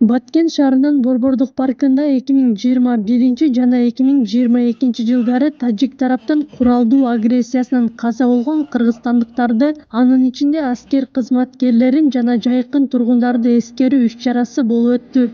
Баткен шаарынын Борбордук паркында 2021 жана 2022 жылдары тажик тараптын куралдуу агрессиясынан каза болгон кыргызстандыктарды, анын ичинде аскер кызматкерлерин жана жайкын тургундарды эскерүү иш-чарасы болуп өттү.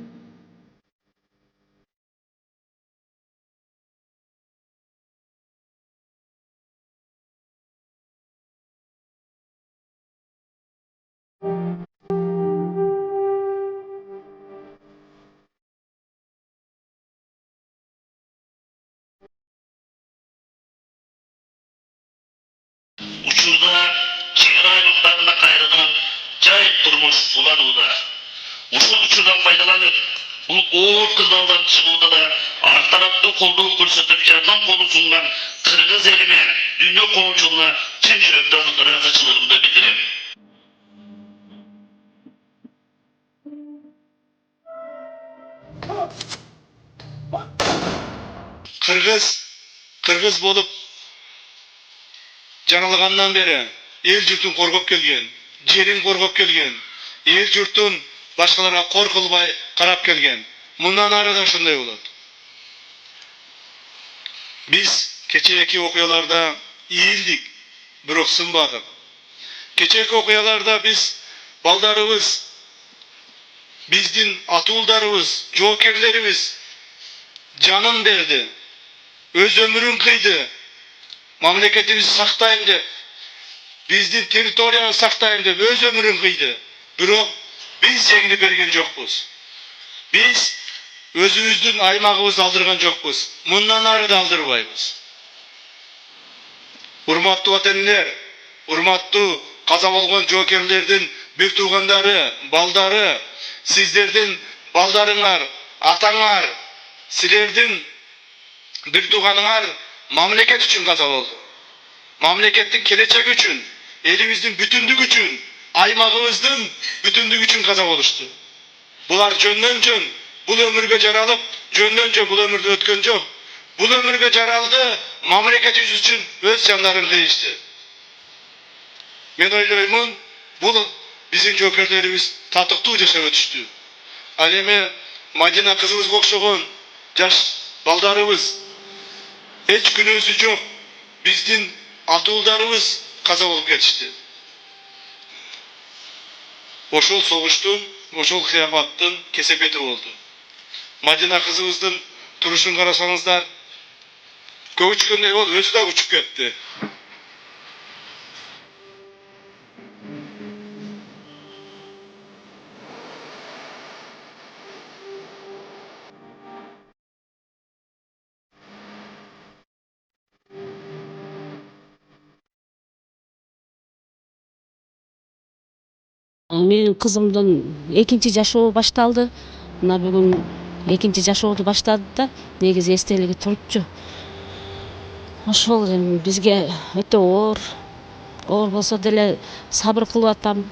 Учурда чек айлыктарына кайрылган жай турмуш уланууда. Ушул учурдан пайдаланып, бул оор кырдаалдан чыгууда да ар тараптуу колдоо көрсөтүп жардам колун сунган кыргыз элиме, дүйнө коомчулугуна чын жүрөктөн ыраазычылыгымды билдирем. Кыргыз болуп жаңылгандан бери эл журтун коргоп келген, жерин коргоп келген, эл журтун башкаларга кор кылбай карап келген. Мындан ары да ошондой болот. Биз кечээки окуяларда ийилдик, бирок сынбадык. Кечээки окуяларда биз балдарыбыз, биздин атуулдарыбыз, жоокерлерибиз жанын берди, өз өмүрүн кыйды, мамлекетибизди сактайм деп, биздин территорияны сактайм деп өз өмүрүн кыйды. Бирок биз жеңилип берген жокпуз. Биз өзүбүздүн аймагыбызды алдырган жокпуз. Мындан ары да алдырбайбыз. Урматтуу ата-энелер, урматтуу каза болгон жоокерлердин бир туугандары, балдары, сиздердин балдарыңар, атаңар, силердин бир тууганыңар мамлекет үчүн каза болду. Мамлекеттин келечеги үчүн, элибиздин бүтүндүгү үчүн, аймагыбыздын бүтүндүгү үчүн каза болушту. Булар жөндөн-жөн бул өмүргө жаралып, жөндөн-жөн бул өмүрдө өткөн жок. Бул өмүргө жаралды, мамлекетибиз үчүн өз жандарын кыйышты. Мен ойлоймун, бул биздин жоокерлерибиз татыктуу жашап өтүштү. Ал эми Мадина кызыбызга окшогон жаш балдарыбыз эч күнөөсү жок биздин атуулдарыбыз каза болуп кетишти. Ошол согуштун, ошол кыяматтын кесепети болду. Мадина кызыбыздын турушун карасаңыздар, көп учкөндөй болуп, өзү да учуп кетти. Менин кызымдын экинчи жашоо башталды. Мына бүгүн экинчи жашооду баштады да, негизи эстелиги турупчу. Ошол эми бизге өтө оор болсо деле сабыр кылып атам.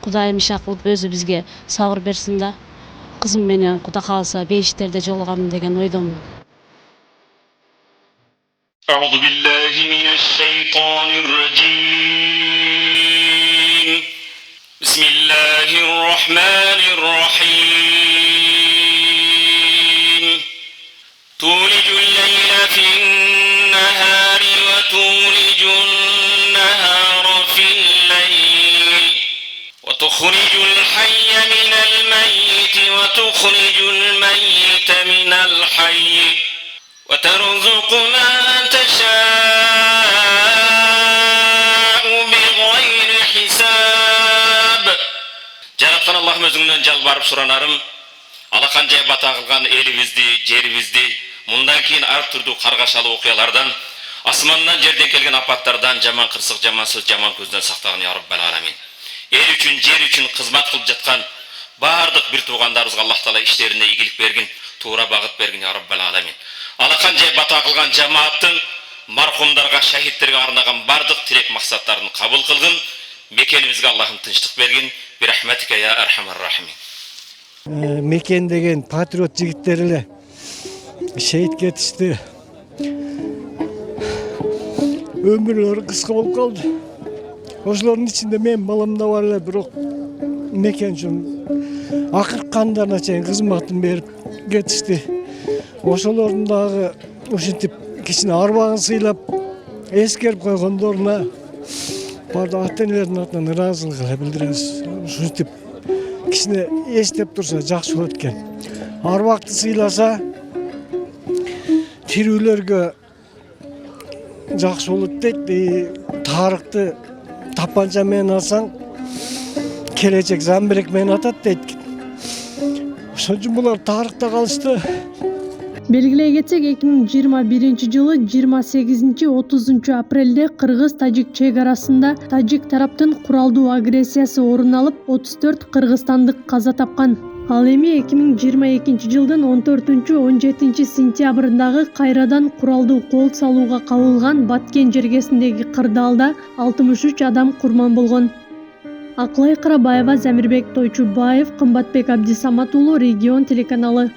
Кудайым иши кылып өзү бизге сабыр берсин да. Кызым менен Кудай кааласа бейиштерде жолугам деген ойдомун. أعوذ بالله من الشيطان الرجيم. بسم الله الرحمن الرحيم. تولج الليل في النهار وتولج النهار في الليل وتخرج الحي من الميت وتخرج الميت من الحي وترزق من تشاء بغير حساب. Жараткан Аллахым өзүңдөн жалбарып суранарым, алакан жай бата кылган элибизди, жерибизди мындан кийин ар түрдүү каргашалуу окуялардан, асмандан жерден келген апаттардан, жаман кырсык, жаман сөз, жаман көздөн сактагын я Раббал аламин. Эл үчүн, жер үчүн кызмат кылып жаткан бардык бир туугандарыбызга Аллах Таала иштерине ийгилик бергин, туура багыт бергин я Раббал аламин. Алакан жай бата кылган жамааттын мархумдарга, шахидтерге арнаган бардык тилек максаттарын кабыл кылгын. Мекенибизге Аллахым тынчтык бергин. Бирахматика я архамар рахимин. Мекен деген патриот жигиттер эле шейит кетишти. Өмүрлөрү кыска болуп калды. Ошолордун ичинде мен балам да бар эле, бирок мекен үчүн акыркы кандарына чейин кызматын берип кетишти. Ошолордун дагы ушинтип кичине арбагын сыйлап эскерип койгондоруна бардык ата энелердин атынан ыраазылык билдиребиз. Ушинтип кичине эстеп турса жакшы болот экен. Арбакты сыйласа тирүүлөргө жакшы болот дейт. Тарыхты тапанча менен алсаң келечек замбирек менен атат дейт. Ошон үчүн булар тарыхта калышты. Белгилей кетсек, 2021-жылы 28-30 апрелде кыргыз-тажик чек арасында тажик тараптын куралдуу агрессиясы орун алып, 34 кыргызстандык каза тапкан. Ал эми 2022-жылдын 14-17 сентябрындагы кайрадан куралдуу кол салууга кабылган Баткен жергесиндеги кырдаалда 63 адам курман болгон. Акылай Карабаева, Замирбек Тойчубаев, Кымбатбек Абдисамат уулу, Регион телеканалы.